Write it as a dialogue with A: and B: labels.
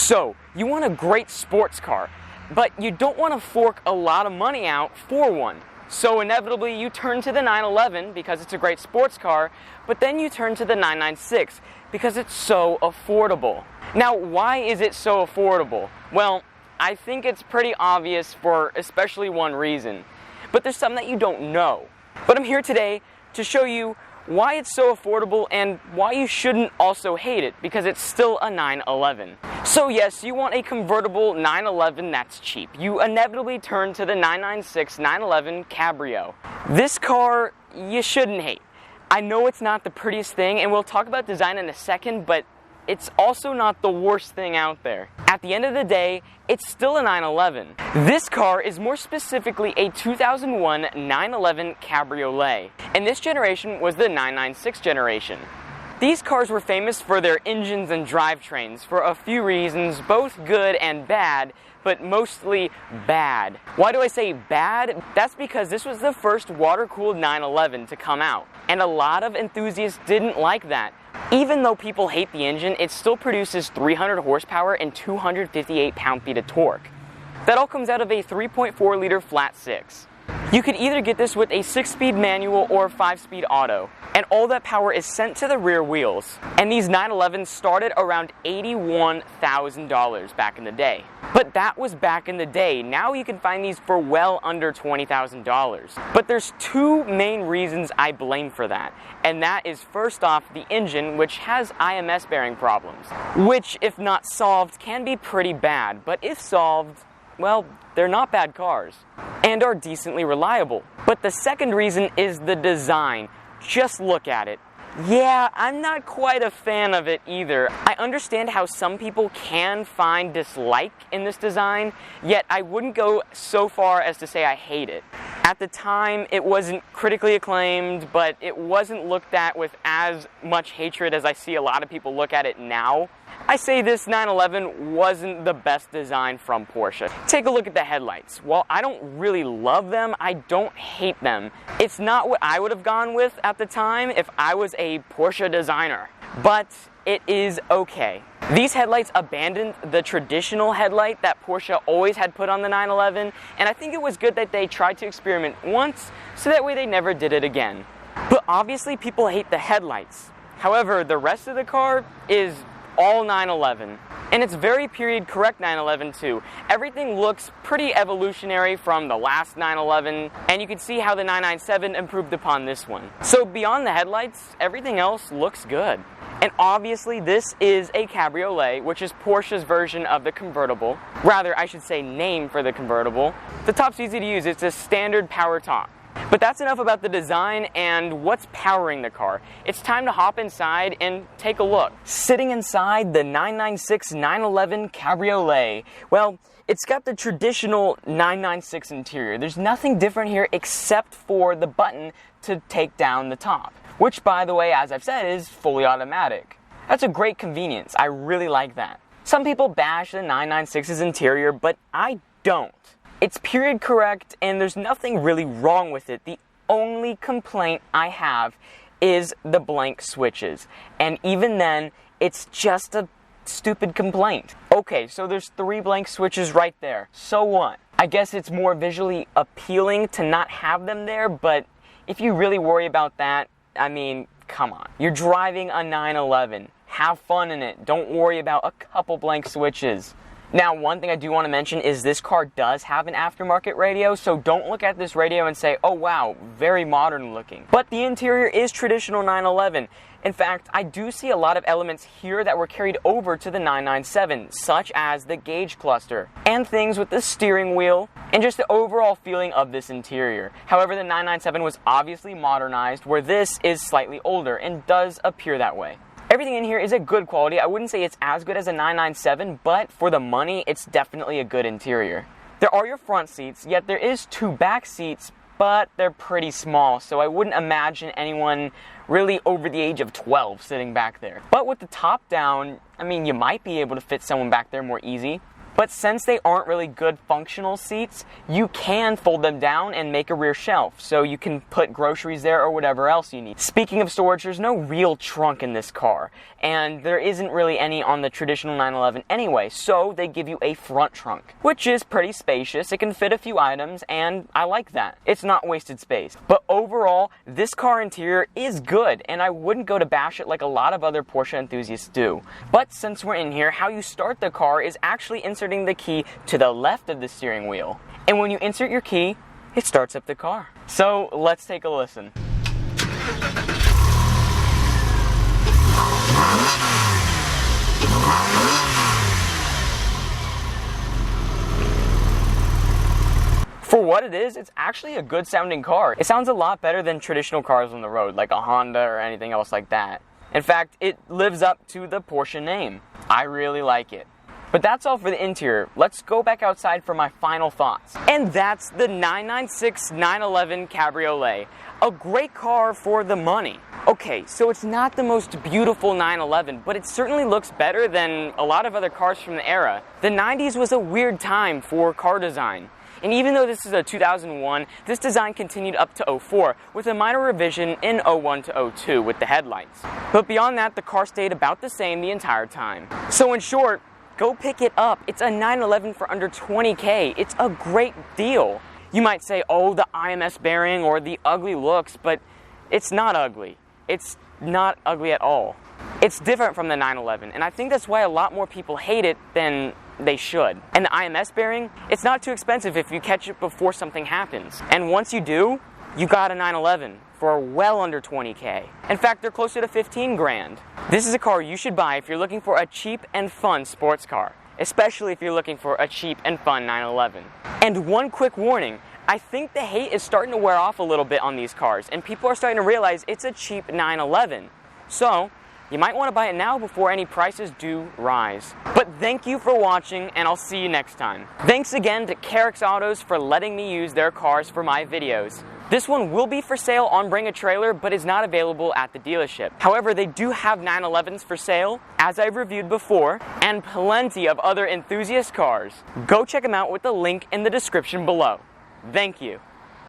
A: So, you want a great sports car, but you don't want to fork a lot of money out for one. So inevitably you turn to the 911 because it's a great sports car, but then you turn to the 996 because it's so affordable. Now, why is it so affordable? Well, I think it's pretty obvious for especially one reason, but there's some that you don't know. But I'm here today to show you why it's so affordable and why you shouldn't also hate it, because it's still a 911. So yes, you want a convertible 911 that's cheap. You inevitably turn to the 996 911 Cabrio. This car you shouldn't hate. I know it's not the prettiest thing, and we'll talk about design in a second, but it's also not the worst thing out there. At the end of the day, it's still a 911. This car is more specifically a 2001 911 Cabriolet, and this generation was the 996 generation. These cars were famous for their engines and drivetrains for a few reasons, both good and bad, but mostly bad. Why do I say bad? That's because this was the first water-cooled 911 to come out, and a lot of enthusiasts didn't like that. Even though people hate the engine, it still produces 300 horsepower and 258 pound-feet of torque. That all comes out of a 3.4-liter flat six. You could either get this with a 6-speed manual or 5-speed auto, and all that power is sent to the rear wheels. And these 911s started around $81,000 back in the day. But that was back in the day. Now you can find these for well under $20,000. But there's two main reasons I blame for that. And that is, first off, the engine, which has IMS bearing problems, which, if not solved, can be pretty bad. But if solved, well, they're not bad cars and are decently reliable. But the second reason is the design. Just look at it. Yeah, I'm not quite a fan of it either. I understand how some people can find dislike in this design, yet I wouldn't go so far as to say I hate it. At the time, it wasn't critically acclaimed, but it wasn't looked at with as much hatred as I see a lot of people look at it now. I say this 911 wasn't the best design from Porsche. Take a look at the headlights. While I don't really love them, I don't hate them. It's not what I would have gone with at the time if I was a Porsche designer, but it is okay. These headlights abandoned the traditional headlight that Porsche always had put on the 911, and I think it was good that they tried to experiment once, so that way they never did it again. But obviously people hate the headlights. However, the rest of the car is all 911. And it's very period correct 911 too. Everything looks pretty evolutionary from the last 911, and you can see how the 997 improved upon this one. So beyond the headlights, everything else looks good. And obviously this is a Cabriolet, which is Porsche's version of the convertible. Rather, I should say name for the convertible. The top's easy to use. It's a standard power top. But that's enough about the design and what's powering the car. It's time to hop inside and take a look. Sitting inside the 996 911 Cabriolet, well, it's got the traditional 996 interior. There's nothing different here except for the button to take down the top, which, by the way, as I've said, is fully automatic. That's a great convenience. I really like that. Some people bash the 996's interior, but I don't. It's period correct, and there's nothing really wrong with it. The only complaint I have is the blank switches. And even then, it's just a stupid complaint. Okay, so there's 3 blank switches right there. So what? I guess it's more visually appealing to not have them there, but if you really worry about that, I mean, come on. You're driving a 911. Have fun in it. Don't worry about a couple blank switches. Now, one thing I do want to mention is this car does have an aftermarket radio, so don't look at this radio and say, oh wow, very modern looking. But the interior is traditional 911. In fact, I do see a lot of elements here that were carried over to the 997, such as the gauge cluster, and things with the steering wheel, and just the overall feeling of this interior. However, the 997 was obviously modernized, where this is slightly older, and does appear that way. Everything in here is a good quality. I wouldn't say it's as good as a 997, but for the money, it's definitely a good interior. There are your front seats, yet there is 2 back seats, but they're pretty small, so I wouldn't imagine anyone really over the age of 12 sitting back there. But with the top down, I mean, you might be able to fit someone back there more easy. But since they aren't really good functional seats, you can fold them down and make a rear shelf, so you can put groceries there or whatever else you need. Speaking of storage, there's no real trunk in this car, and there isn't really any on the traditional 911 anyway, so they give you a front trunk, which is pretty spacious. It can fit a few items, and I like that. It's not wasted space. But overall, this car interior is good, and I wouldn't go to bash it like a lot of other Porsche enthusiasts do. But since we're in here, how you start the car is actually inserting the key to the left of the steering wheel. And when you insert your key, it starts up the car. So let's take a listen. For what it is, it's actually a good sounding car. It sounds a lot better than traditional cars on the road, like a Honda or anything else like that. In fact, it lives up to the Porsche name. I really like it. But that's all for the interior. Let's go back outside for my final thoughts. And that's the 996 911 Cabriolet. A great car for the money. Okay, so it's not the most beautiful 911, but it certainly looks better than a lot of other cars from the era. The 90s was a weird time for car design. And even though this is a 2001, this design continued up to 04, with a minor revision in 01 to 02 with the headlights. But beyond that, the car stayed about the same the entire time. So in short, go pick it up. It's a 911 for under 20K. It's a great deal. You might say, oh, the IMS bearing or the ugly looks, but it's not ugly. It's not ugly at all. It's different from the 911, and I think that's why a lot more people hate it than they should. And the IMS bearing, it's not too expensive if you catch it before something happens. And once you do, you got a 911 for well under 20K. In fact, they're closer to 15 grand. This is a car you should buy if you're looking for a cheap and fun sports car, especially if you're looking for a cheap and fun 911. And one quick warning, I think the hate is starting to wear off a little bit on these cars, and people are starting to realize it's a cheap 911. So, you might want to buy it now before any prices do rise. But thank you for watching, and I'll see you next time. Thanks again to Carrick's Autos for letting me use their cars for my videos. This one will be for sale on Bring a Trailer, but is not available at the dealership. However, they do have 911s for sale, as I've reviewed before, and plenty of other enthusiast cars. Go check them out with the link in the description below. Thank you.